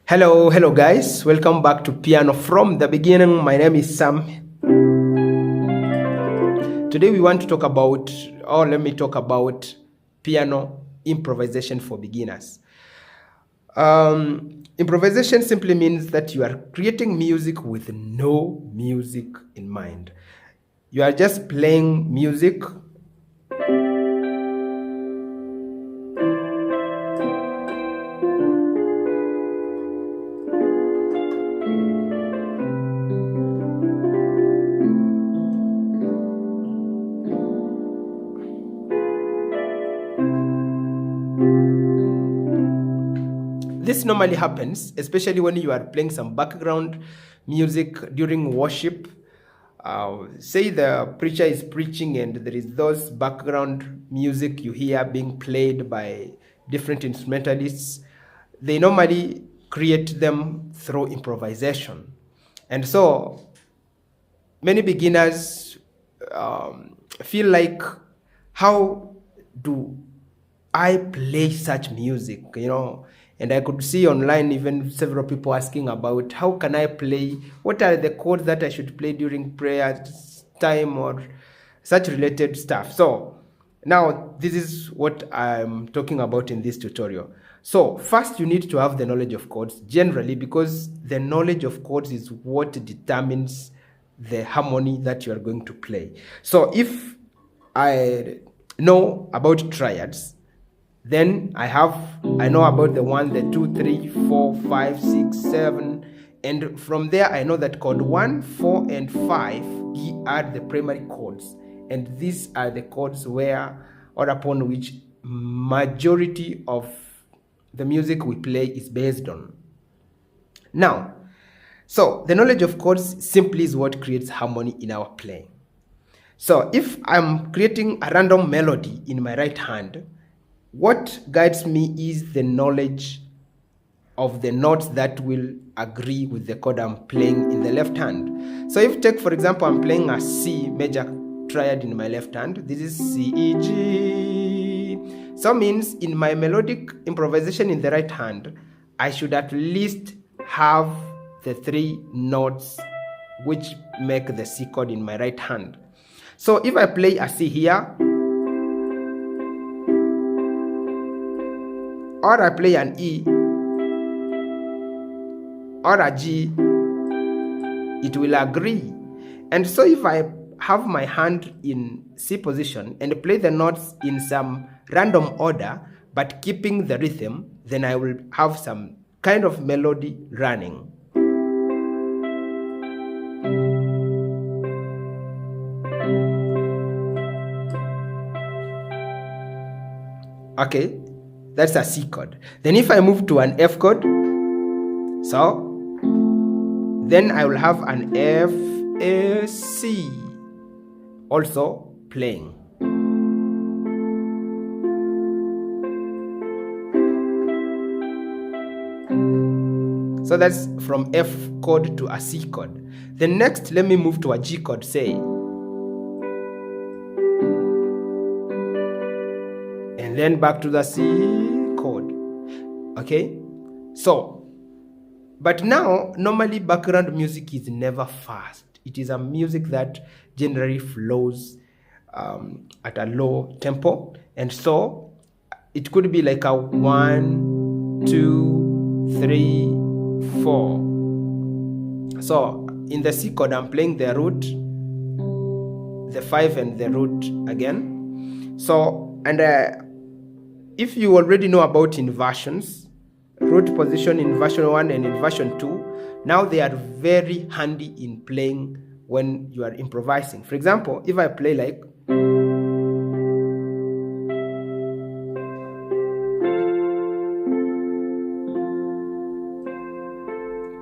Hello guys. Welcome back to Piano from the Beginning. My name is Sam. Today we want to talk about, or let me talk about piano improvisation for beginners. Improvisation simply means that you are creating music with no music in mind. You are just playing music. This normally happens, especially when you are playing some background music during worship. Say the preacher is preaching and there is those background music you hear being played by different instrumentalists. They normally create them through improvisation. And so many beginners feel like, how do I play such music, And I could see online even several people asking about, how can I play? What are the chords that I should play during prayer time or such related stuff? So now this is what I'm talking about in this tutorial. So first you need to have the knowledge of chords generally, because the knowledge of chords is what determines the harmony that you are going to play. So if I know about triads, then I know about the 1, the 2, 3, 4, 5, 6, 7, and from there I know that chord 1, 4, and 5 are the primary chords, and these are the chords where or upon which majority of the music we play is based on. Now, so the knowledge of chords simply is what creates harmony in our playing. So if I'm creating a random melody in my right hand, what guides me is the knowledge of the notes that will agree with the chord I'm playing in the left hand. So if take, for example, I'm playing a C major triad in my left hand, this is C, E, G. So means in my melodic improvisation in the right hand, I should at least have the 3 notes which make the C chord in my right hand. So if I play a C here, or I play an E, or a G, it will agree. And so if I have my hand in C position and play the notes in some random order, but keeping the rhythm, then I will have some kind of melody running. Okay, that's a C chord. Then if I move to an F chord, so then I will have an F, A, C also playing. So that's from F chord to a C chord. Then next, let me move to a G chord, say. And then back to the C chord. Okay? So, but now, normally background music is never fast. It is a music that generally flows at a low tempo. And so, it could be like a 1, 2, 3, 4. So, in the C chord, I'm playing the root, the 5 and the root again. So, and if you already know about inversions, root position in version 1 and in version 2, now they are very handy in playing when you are improvising. For example, if I play like,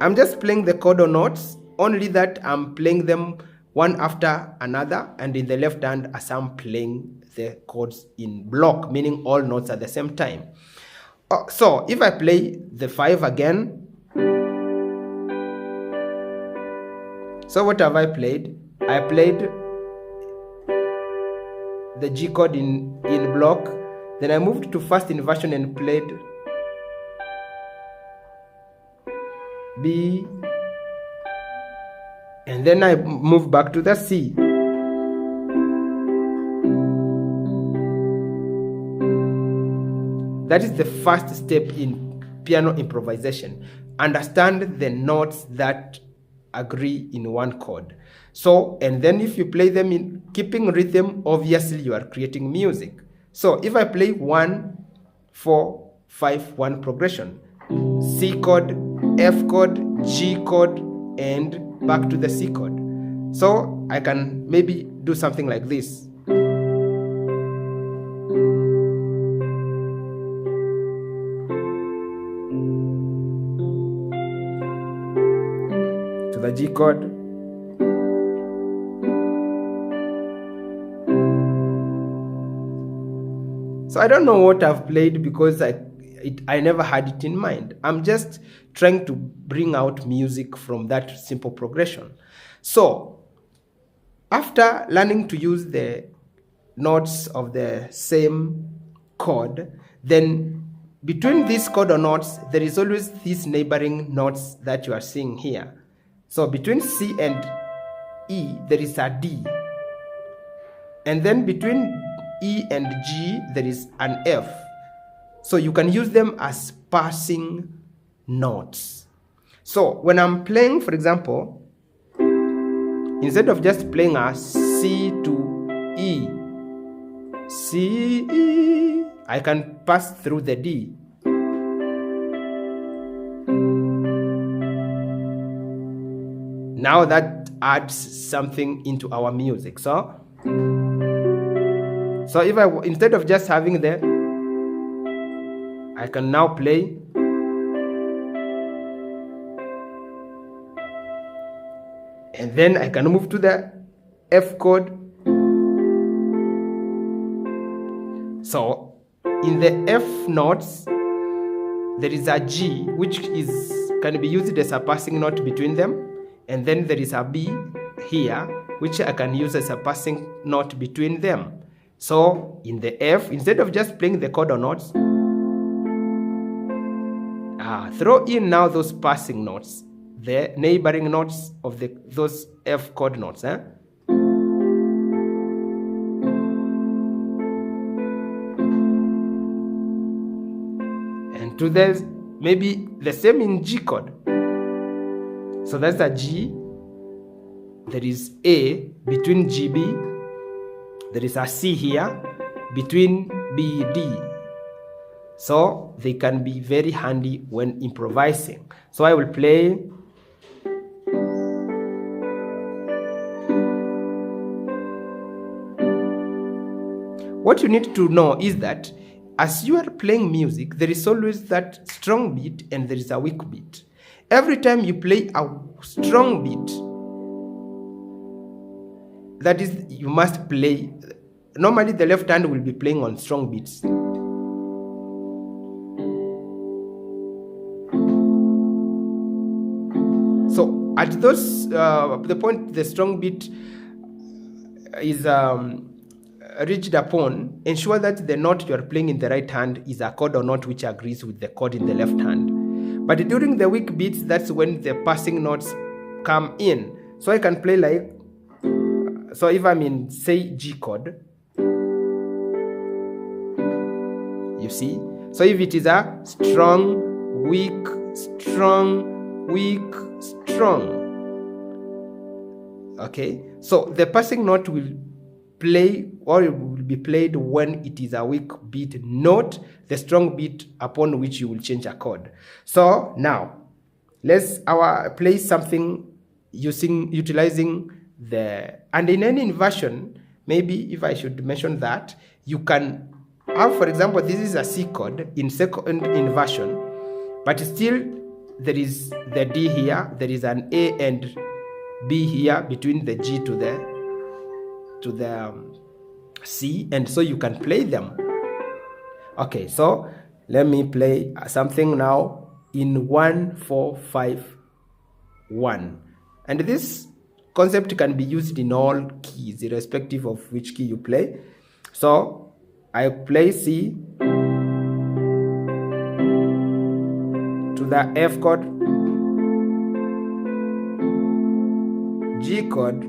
I'm just playing the chord notes, only that I'm playing them one after another, and in the left hand as I'm playing the chords in block, meaning all notes at the same time. So if I play the 5 again, so what have I played? I played the G chord in block, then I moved to first inversion and played B, and then I move back to the C. That is the first step in piano improvisation. Understand the notes that agree in one chord. So, and then if you play them in keeping rhythm, obviously you are creating music. So if I play 1, 4, 5, 1 progression, C chord, F chord, G chord, and back to the C chord. So I can maybe do something like this. To the G chord. So I don't know what I've played because I never had it in mind. I'm just trying to bring out music from that simple progression. So after learning to use the notes of the same chord, then between these chord or notes, there is always these neighboring notes that you are seeing here. So between C and E, there is a D. And then between E and G, there is an F. So you can use them as passing notes. So when I'm playing, for example, instead of just playing a C to E, C, E, I can pass through the D. Now that adds something into our music. So if instead of just having the, I can now play. And then I can move to the F chord. So in the F notes, there is a G, which can be used as a passing note between them. And then there is a B here, which I can use as a passing note between them. So in the F, instead of just playing the chord or notes, throw in now those passing notes, the neighboring notes of those F chord notes. And to this, maybe the same in G chord. So that's a G. There is A between GB. There is a C here between B, D. So they can be very handy when improvising. So I will play. What you need to know is that as you are playing music, there is always that strong beat and there is a weak beat. Every time you play a strong beat, that is, you must play. Normally the left hand will be playing on strong beats. So at those, the point the strong beat is reached upon, ensure that the note you are playing in the right hand is a chord or note which agrees with the chord in the left hand. But during the weak beats, that's when the passing notes come in. So I can play like, so if I'm in, say, G chord, you see? So if it is a strong, weak, strong, weak, strong. Okay? So the passing note will play, or it will be played when it is a weak beat, not the strong beat upon which you will change a chord. So now let's play something utilizing the, and in any inversion, maybe if I should mention that, you can have, for example, this is a C chord in second inversion, but still there is the D here, there is an A and B here between the G to the C, and so you can play them. Okay, so let me play something now in 1, 4, 5, 1. And this concept can be used in all keys, irrespective of which key you play. So I play C to the F chord, G chord,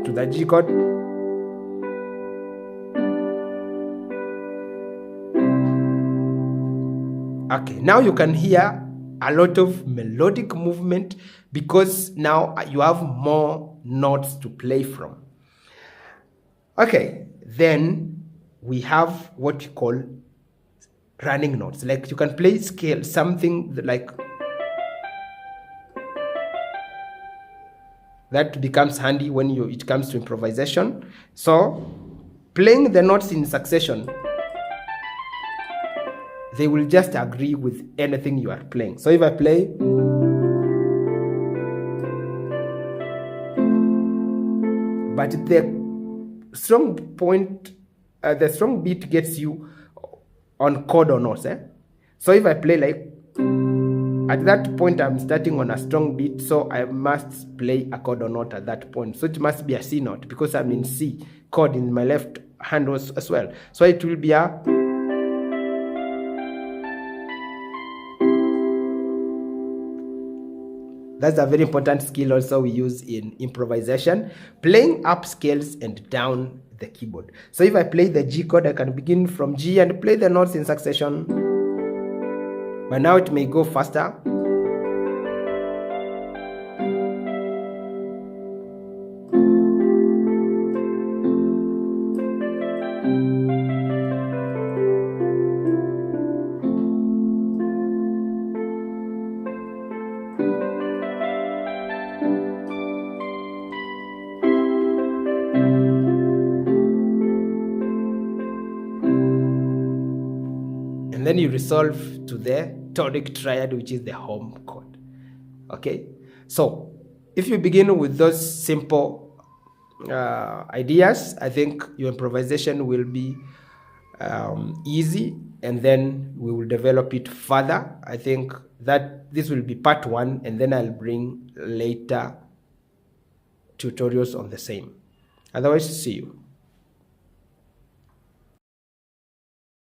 to the G chord, okay. Now you can hear a lot of melodic movement because now you have more notes to play from. Okay, then we have what you call running notes. Like you can play scale, something like that becomes handy when it comes to improvisation. So playing the notes in succession, they will just agree with anything you are playing. So if I play, but the strong point, the strong beat gets you on chord or notes. So if I play like, at that point I'm starting on a strong beat, so I must play a chord or note at that point. So it must be a C note because I'm in C chord in my left hand as well. So it will be a, that's a very important skill also we use in improvisation, playing up scales and down the keyboard. So if I play the G chord, I can begin from G and play the notes in succession, but now it may go faster. And then you resolve to the tonic triad, which is the home chord. Okay, so if you begin with those simple ideas, I think your improvisation will be easy, and then we will develop it further. I think that this will be part 1, and then I'll bring later tutorials on the same. Otherwise, see you.